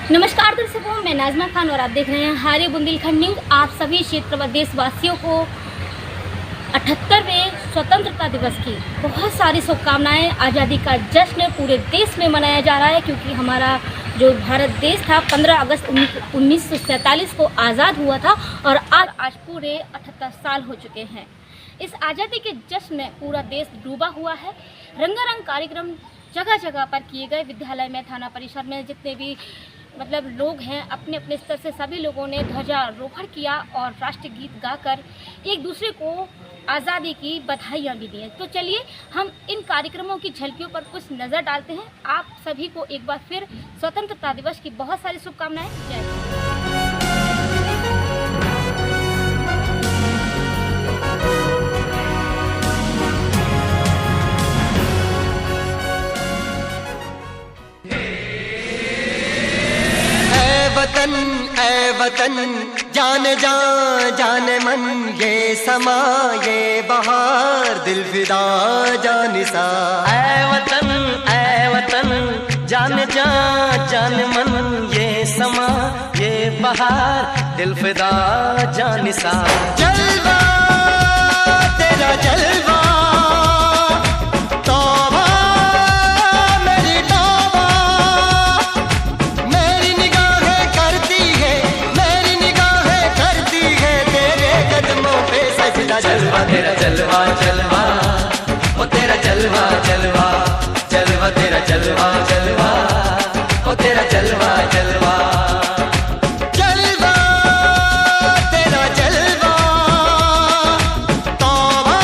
नमस्कार दर्शकों, मैं नाजमा खान और आप देख रहे हैं हारे बुंदेलखंड न्यूज। आप सभी क्षेत्र व देशवासियों को 78वें स्वतंत्रता दिवस की बहुत सारी शुभकामनाएं। आज़ादी का जश्न पूरे देश में मनाया जा रहा है क्योंकि हमारा जो भारत देश था 15 अगस्त 1947 को आज़ाद हुआ था और आज पूरे 78 साल हो चुके हैं। इस आज़ादी के जश्न में पूरा देश डूबा हुआ है। रंगारंग कार्यक्रम जगह जगह पर किए गए। विद्यालय में, थाना परिसर में जितने भी लोग हैं, अपने अपने स्तर से सभी लोगों ने ध्वजारोहण किया और राष्ट्रीय गीत गाकर एक दूसरे को आज़ादी की बधाइयाँ भी दी। तो चलिए हम इन कार्यक्रमों की झलकियों पर कुछ नज़र डालते हैं। आप सभी को एक बार फिर स्वतंत्रता दिवस की बहुत सारी शुभकामनाएं। जय हिंद। ऐ वतन जान जा जान मन, ये समा ये बहार दिल फिदा जानिसा। ऐ वतन जान जा जान मन, ये समा ये बहार दिल फिदा जानिसा। जलवा तेरा जलवा, जलवा तेरा जलवा जलवा, ओ तेरा जलवा जलवा, जलवा तेरा जलवा जलवा, ओ तेरा जलवा जलवा। जलवा तेरा जलवा, तौबा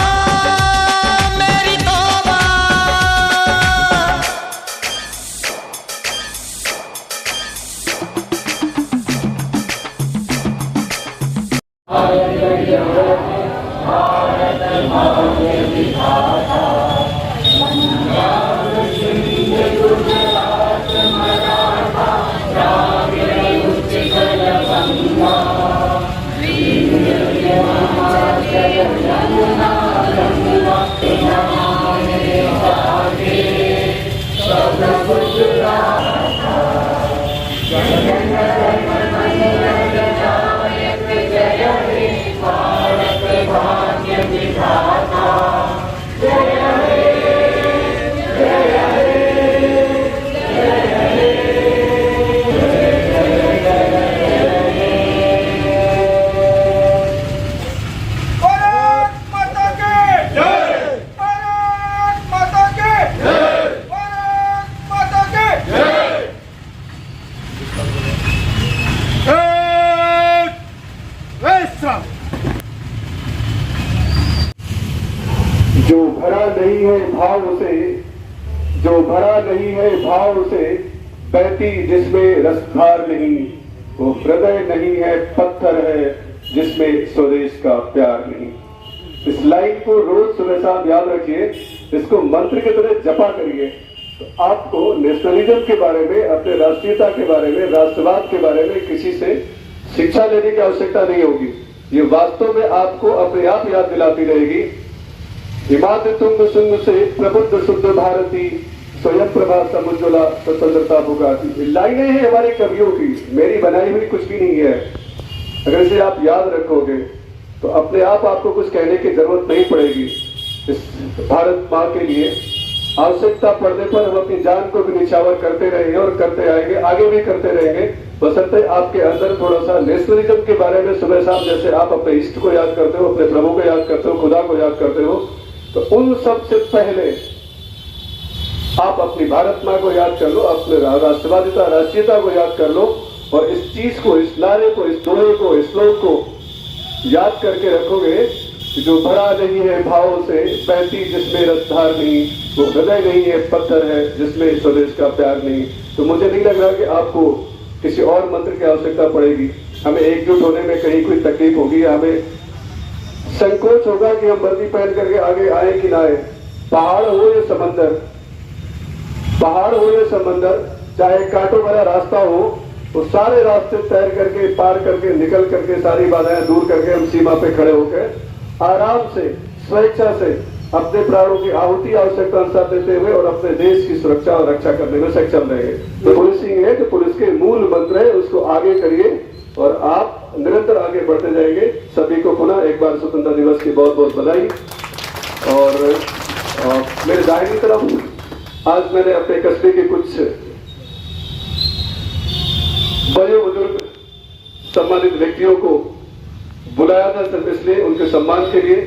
मेरी तौबा। जो भरा नहीं है भाव से, जो भरा नहीं है भाव से, बहती जिसमें रसधार नहीं, वो हृदय नहीं है पत्थर है जिसमें स्वदेश का प्यार नहीं। इस लाइन को रोज सुबह शाम याद रखिए, इसको मंत्र के तरह जपा करिए तो आपको नेशनलिज्म के बारे में, अपने राष्ट्रीयता के बारे में, राष्ट्रवाद के बारे में किसी से शिक्षा लेने की आवश्यकता नहीं होगी। ये वास्तव में आपको अपने आप याद दिलाती रहेगी। हिमाद्रि तुंग सुंग से प्रबुद्ध शुद्ध भारती, स्वयं प्रभा समुज्ज्वला स्वतंत्रता पुकारती। लाइनें हैं हमारे कवियों की, मेरी बनाई हुई कुछ भी नहीं है। अगर इसे आप याद रखोगे तो अपने आप आपको कुछ कहने की जरूरत नहीं पड़ेगी। इस भारत माँ के लिए आवश्यकता पड़ने पर हम अपनी जान को भी निछावर करते रहेंगे और करते आएंगे, आगे भी करते रहेंगे। बशर्ते आपके अंदर थोड़ा सा नेशनलिज्म के बारे में सुबह शाम जैसे आप अपने इष्ट को याद करते हो, अपने प्रभु को याद करते हो, खुदा को याद करते हो, तो उन सब से पहले आप अपनी भारत माँ को याद कर लो, अपने राष्ट्रवादिता, राष्ट्रीयता को याद कर लो और इस चीज को, इस नारे को, इस दोहे को, इस श्लोक को याद करके रखोगे। जो भरा नहीं है भाव से, बहती जिसमें रसधार नहीं, वो हृदय नहीं है पत्थर है जिसमें स्वदेश का प्यार नहीं। तो मुझे नहीं लग रहा कि आपको किसी और मंत्र की आवश्यकता पड़ेगी। हमें एकजुट होने में कहीं कोई तकलीफ होगी, हमें संकोच होगा कि हम वर्दी पहन करके आगे आए कि ना आए। पहाड़ हो या समंदर, पहाड़ हो या समंदर, चाहे कांटों भरा रास्ता हो, वो सारे रास्ते तैर करके, पार करके, निकल करके, सारी बाधाएं दूर करके हम सीमा पे खड़े होकर आराम से, स्वेच्छा से अपने प्राणों की आहुति आवश्यकता अनुसार देते हुए और अपने देश की सुरक्षा और रक्षा करने में सक्षम रहेंगे। तो पुलिसिंग है कि पुलिस के मूल मंत्र है उसको आगे करिए और आप निरंतर आगे बढ़ते जाएंगे। सभी को पुनः एक बार स्वतंत्रता दिवस की बहुत बहुत बधाई। और मेरे दाहिनी तरफ आज मैंने अपने कस्बे के कुछ बड़े बुजुर्ग सम्मानित व्यक्तियों को बुलाया था, सिर्फ इसलिए उनके सम्मान के लिए।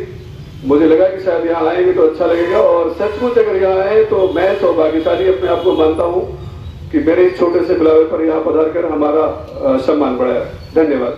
मुझे लगा कि शायद यहाँ आएंगे तो अच्छा लगेगा, और सचमुच अगर यहाँ आए तो मैं सौभाग्यशाली अपने आप को मानता हूँ कि मेरे इस छोटे से बुलावे पर यहाँ पधार कर हमारा सम्मान बढ़ाया। धन्यवाद।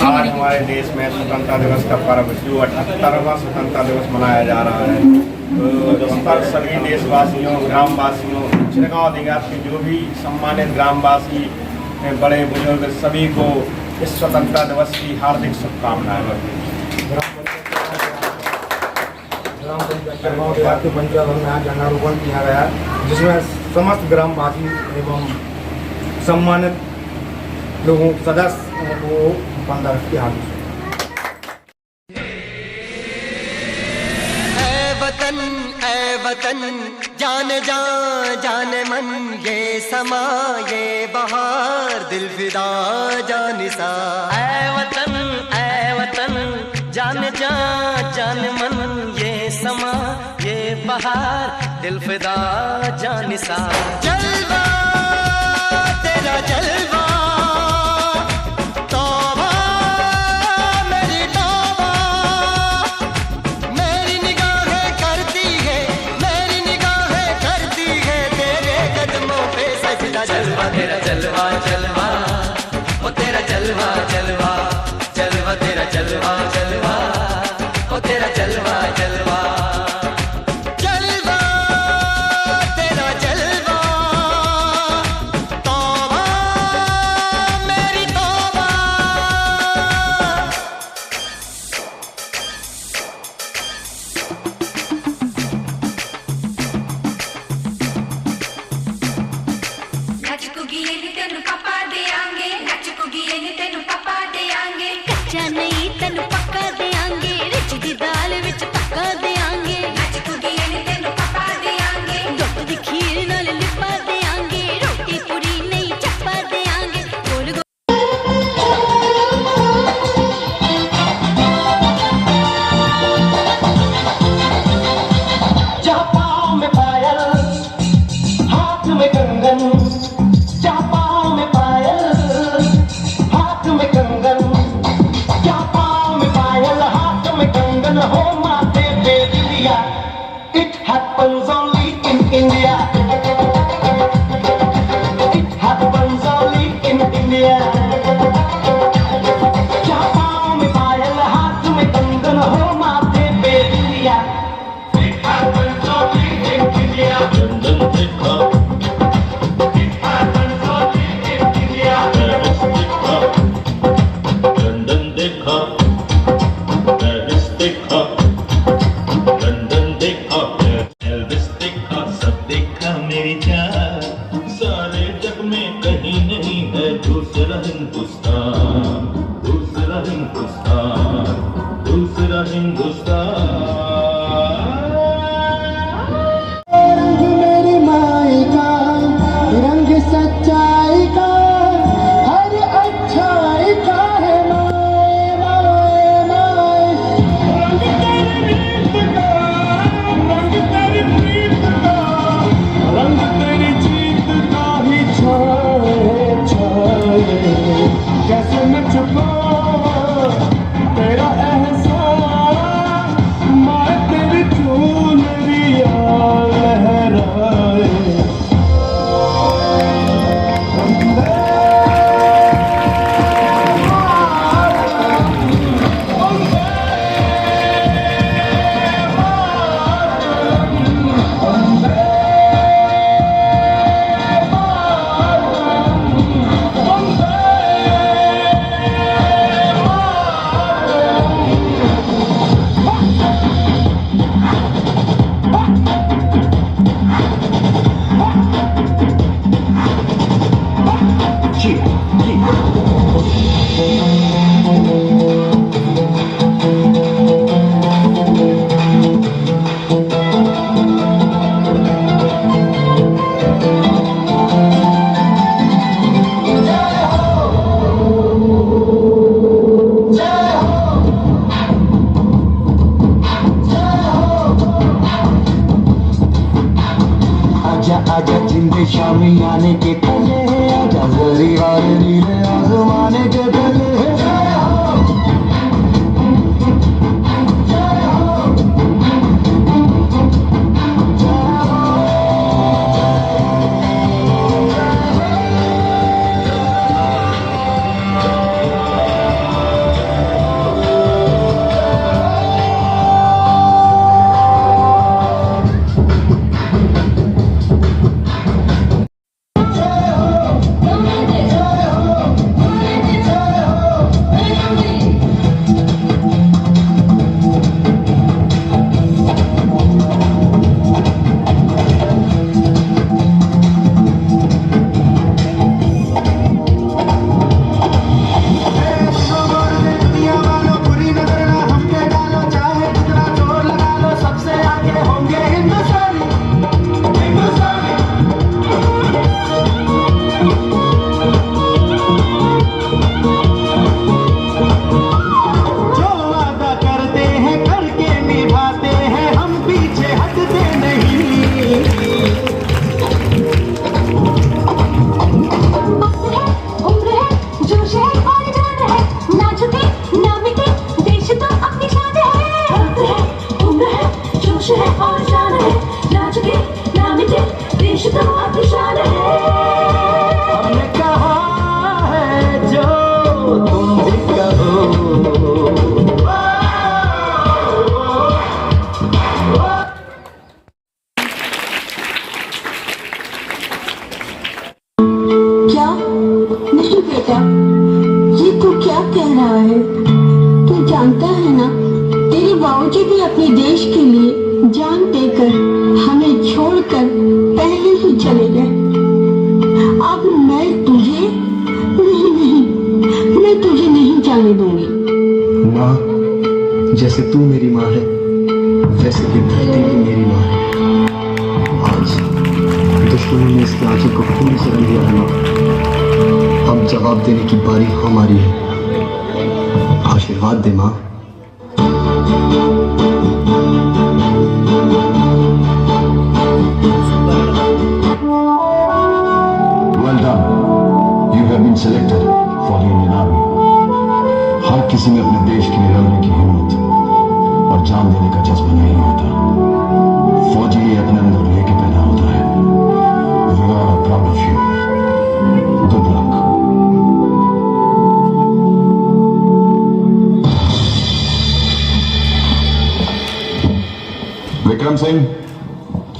आज हमारे देश में स्वतंत्रता दिवस का पर्व जो 78वां स्वतंत्रता दिवस मनाया जा रहा है, तो इस पर सभी देशवासियों, ग्रामवासियों, चिरगांव देहात के जो भी सम्मानित ग्रामवासी, बड़े बुजुर्ग, सभी को इस स्वतंत्रता दिवस की हार्दिक शुभकामनाएं। ग्राम पंचायत चिरगांव देहात के पंचायत भवन में आज झंडारोपण किया गया, जिसमें समस्त ग्रामवासी एवं सम्मानित लोगों सदस्य को 15 की हार्दिक ऐ वतन जान जा जान मन, ये समा ये बहार दिल फिदा जानिसा। ऐ वतन जान जा जान मन, ये समा ये बहार दिल फिदा जानिसा। जलवा तेरा जलवा, जलवा तेरा जलवा जलवा, ओ तेरा जलवा जलवा, जलवा तेरा जलवा जलवा, ओ तेरा जलवा जलवा। जलवा तेरा जलवा, तौबा मेरी तौबा। तेनु पापा दे आंगे, नचकुगी तेनु पापा दे आंगे। कच्चा नहीं तेनु पक्का दे आंगे, रिच दी दाल विच पक्का दे आंगे। नचकुगी तेनु पापा दे आंगे, दुध दी खीर नाल लिपा दे आंगे। रोटी पूरी नहीं चप्पा दे आंगे। गोल गोल जा पाँव में पायल, हाथ में कंगन, जा पाँव में पायल, हाथ में कंगन, जा पाँव में पायल, हाथ में कंगन, हो माथे पे दिलिया। It happens only in India. It happens only in India. जा पाँव में पायल, हाथ में कंगन, हो माथे पे दिलिया। It happens only in India. London देखा, लंदन देखा, पेरिस देखा, लंदन देखा, एल्विस देखा, सब देखा मेरी जान। सारे जग में कहीं नहीं है दूसरा हिंदुस्तान, दूसरा हिंदुस्तान, दूसरा हिंदुस्तान। रंग मेरी माई का, रंग सच्चाई का, हर शामी आने के पहले आजा जरी वाले नीले आसमाने के पहले जैसे तू मेरी माँ है वैसे कि धरती भी मेरी माँ है। आज दुश्मनों ने इसकी आंचल को खून से रंग दिया है माँ। अब जवाब देने की बारी हमारी है। आशीर्वाद दे माँ। Well done. You have been selected for the Indian Army. हर किसी में अपने देश के लिए लड़ने की हिम्मत और जान देने का जज्बा नहीं होता। फौजी ये अपने अंदर लेके पैदा होता है। We are proud of you. Good luck. Vikram Singh,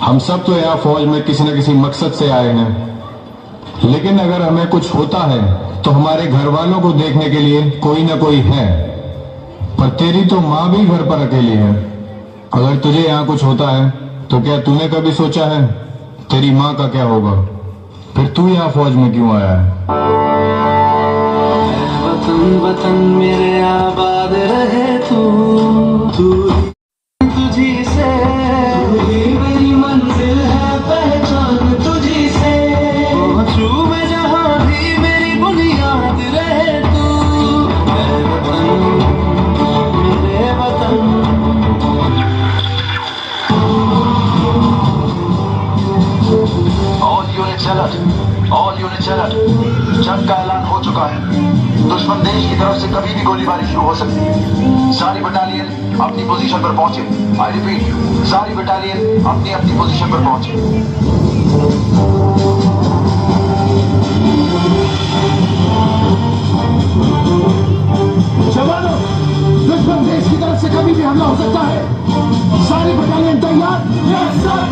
हम सब तो यहाँ फौज में किसी न किसी मकसद से आए हैं, लेकिन अगर हमें कुछ होता है तो हमारे घर वालों को देखने के लिए कोई ना कोई है। पर तेरी तो माँ भी घर पर अकेली है। अगर तुझे यहाँ कुछ होता है तो क्या तूने कभी सोचा है तेरी माँ का क्या होगा? फिर तू यहाँ फौज में क्यों आया है? वतन वतन मेरे आबाद रहे तू तुझी से मेरी मंजिल है पहचान तुझी से पहुंचूं मैं जहां भी मेरी बुनियाद रहे तू मेरे वतन ऑल यूनिट्स अलर्ट। जंग का ऐलान हो चुका है। दुश्मन देश की तरफ से कभी भी गोलीबारी शुरू हो सकती है। सारी बटालियन अपनी पोजीशन पर पहुंचे। आई रिपीट, सारी बटालियन अपनी अपनी पोजीशन पर पहुंचे। जवानों, दुश्मन देश की तरफ से कभी भी हमला हो सकता है। सारी बटालियन तैयार? Yes sir.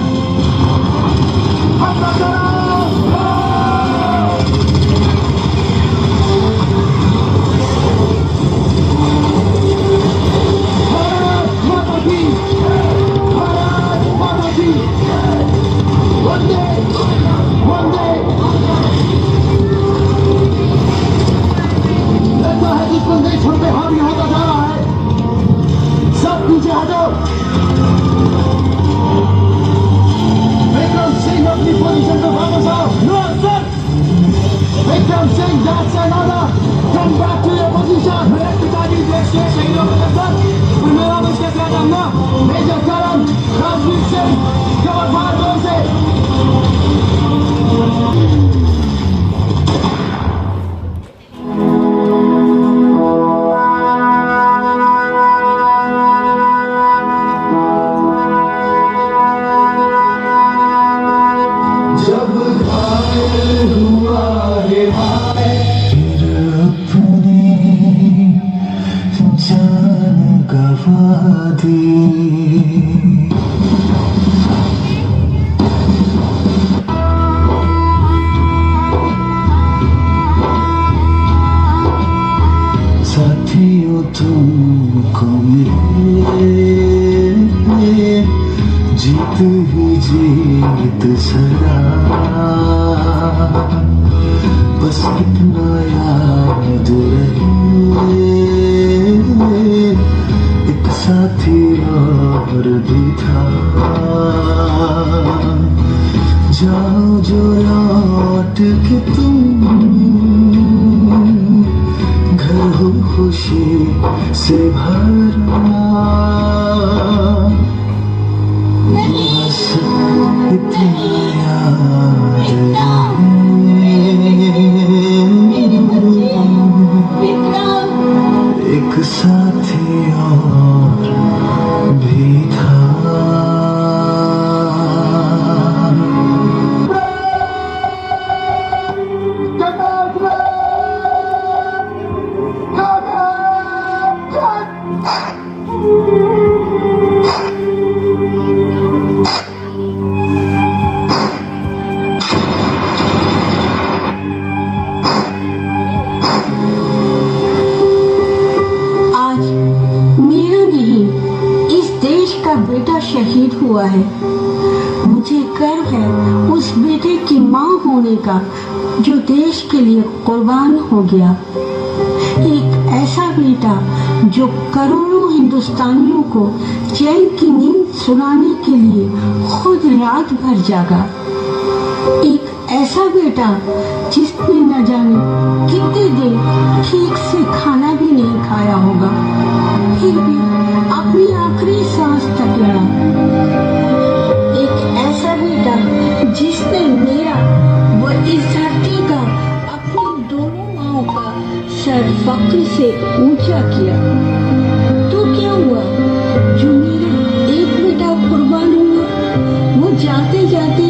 हमला करो। दुश्मन देश हम पे हावी होता जा रहा है। सब पीछे हटो। साथी साथियों तुमको मिले जीत ही जीत सदा बस इतना याद रहे एक साथी और भी था जाओ जो लौट के तुम घर हो खुशी से भरा बस इतना याद रहे एक साथी और भी था बेटा शहीद हुआ है। मुझे गर्व है उस बेटे की माँ होने का जो देश के लिए कुर्बान हो गया। एक ऐसा बेटा जो करोड़ों हिंदुस्तानियों को चैन की नींद सुनाने के लिए खुद रात भर जागा। एक ऐसा बेटा जिसने न जाने कितने दिन ठीक से खाना भी नहीं खाया होगा, फिर भी अपनी आखिरी सांस तक लड़ा। एक ऐसा बेटा जिसने मेरा व इस धरती का अपनी दोनों माँओं का सर फक्र से ऊंचा किया। तो क्या हुआ जो मेरा एक बेटा कुर्बान हुआ, वो जाते जाते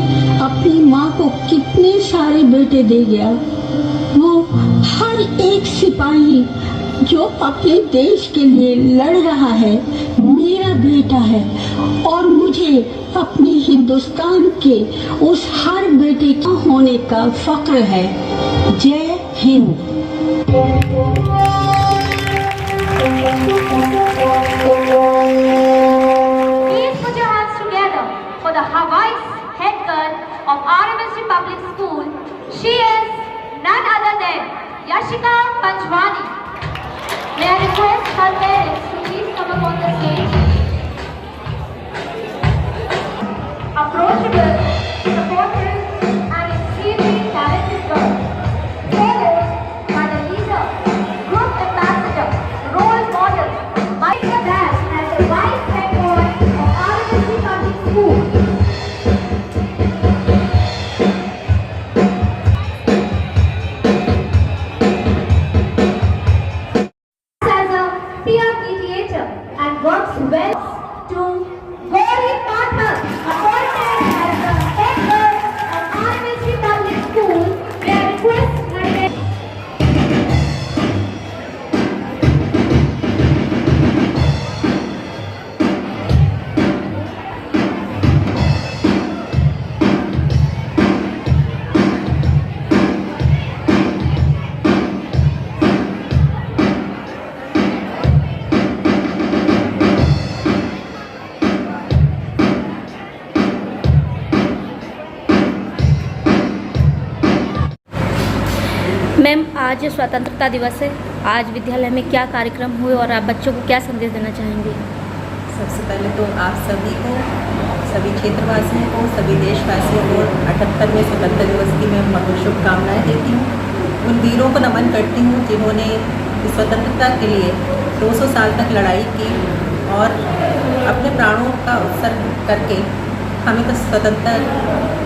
अपनी माँ को कितने सारे बेटे दे गया। वो हर एक सिपाही जो अपने देश के लिए लड़ रहा है मेरा बेटा है, और मुझे अपने हिंदुस्तान के उस हर बेटे का होने का फक्र है। जय Hind. Please put your hands together for the vice head girl of RMSG Public School. She is none other than Yashika Panchwani. May I request her parents to please come up on the stage. Approachable, supportive, and extremely talented girl. Followed by the leader, group ambassador, role model, Micah Dash as the vice head boy of RMSG Public School. Ma'am, आज स्वतंत्रता दिवस है, आज विद्यालय में क्या कार्यक्रम हुए और आप बच्चों को क्या संदेश देना चाहेंगे? सबसे पहले तो आप सभी को, सभी क्षेत्रवासियों को, सभी देशवासियों को 78वें स्वतंत्रता दिवस की मैं बहुत शुभकामनाएँ देती हूँ। उन वीरों को नमन करती हूँ जिन्होंने स्वतंत्रता के लिए 200 साल तक लड़ाई की और अपने प्राणों का उत्सर्ग करके हमें तो स्वतंत्रता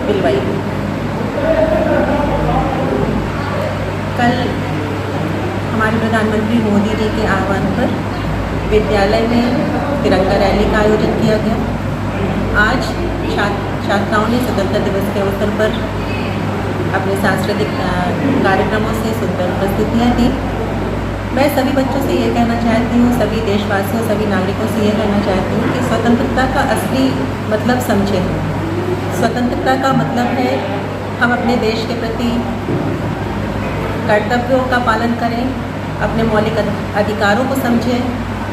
दिलवाई। कल हमारे प्रधानमंत्री मोदी जी के आह्वान पर विद्यालय में तिरंगा रैली का आयोजन किया गया। आज छात्राओं ने स्वतंत्रता दिवस के अवसर पर अपने सांस्कृतिक कार्यक्रमों से सुंदर प्रस्तुतियाँ दी। मैं सभी बच्चों से ये कहना चाहती हूँ, सभी देशवासियों, सभी नागरिकों से ये कहना चाहती हूँ कि स्वतंत्रता का असली मतलब समझें। स्वतंत्रता का मतलब है हम अपने देश के प्रति कर्तव्यों का पालन करें, अपने मौलिक अधिकारों को समझें,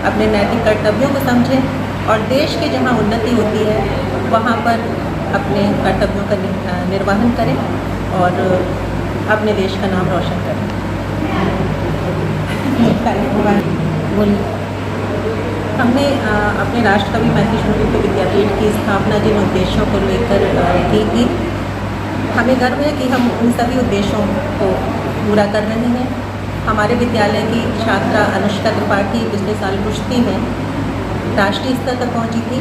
अपने नैतिक कर्तव्यों को समझें और देश की जहाँ उन्नति होती है वहाँ पर अपने कर्तव्यों का निर्वहन करें और अपने देश का नाम रोशन करें। हमने अपने राष्ट्रकवि महर्षि शृंग विद्यापीठ की स्थापना जिन उद्देश्यों को लेकर की थी, हमें गर्व है कि हम उन सभी उद्देश्यों को पूरा कर रहे हैं। हमारे विद्यालय की छात्रा अनुष्का त्रिपाठी पिछले साल कुश्ती में राष्ट्रीय स्तर तक पहुंची थी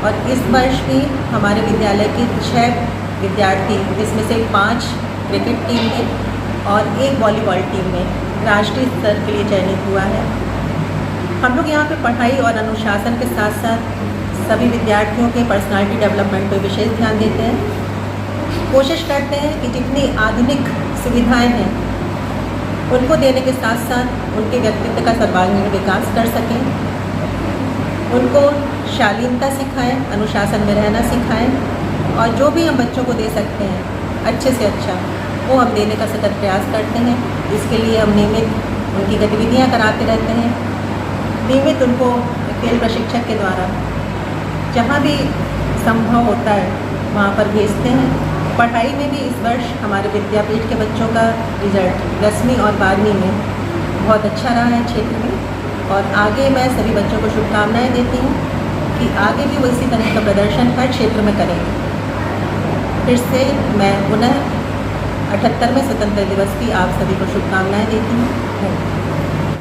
और इस वर्ष भी हमारे विद्यालय के 6 विद्यार्थी, जिसमें से 5 क्रिकेट टीम में और 1 वॉलीबॉल टीम में राष्ट्रीय स्तर के लिए चयनित हुआ है। हम लोग यहाँ पे पढ़ाई और अनुशासन के साथ साथ सभी विद्यार्थियों के पर्सनालिटी डेवलपमेंट पर विशेष ध्यान देते हैं। कोशिश करते हैं कि जितनी आधुनिक सुविधाएं हैं उनको देने के साथ साथ उनके व्यक्तित्व का सर्वांगीण विकास कर सकें, उनको शालीनता सिखाएं, अनुशासन में रहना सिखाएं और जो भी हम बच्चों को दे सकते हैं अच्छे से अच्छा वो हम देने का सतत प्रयास करते हैं। इसके लिए हम नियमित उनकी गतिविधियां कराते रहते हैं, नियमित उनको खेल प्रशिक्षक के द्वारा जहाँ भी संभव होता है वहाँ पर भेजते हैं। पढ़ाई में भी इस वर्ष हमारे विद्यापीठ के बच्चों का रिजल्ट 10वीं और 12वीं में बहुत अच्छा रहा है क्षेत्र में और आगे मैं सभी बच्चों को शुभकामनाएं देती हूँ कि आगे भी वो इसी तरह का प्रदर्शन हर क्षेत्र में करेंगे। फिर से मैं पुनः 78वें स्वतंत्रता दिवस की आप सभी को शुभकामनाएं देती हूँ।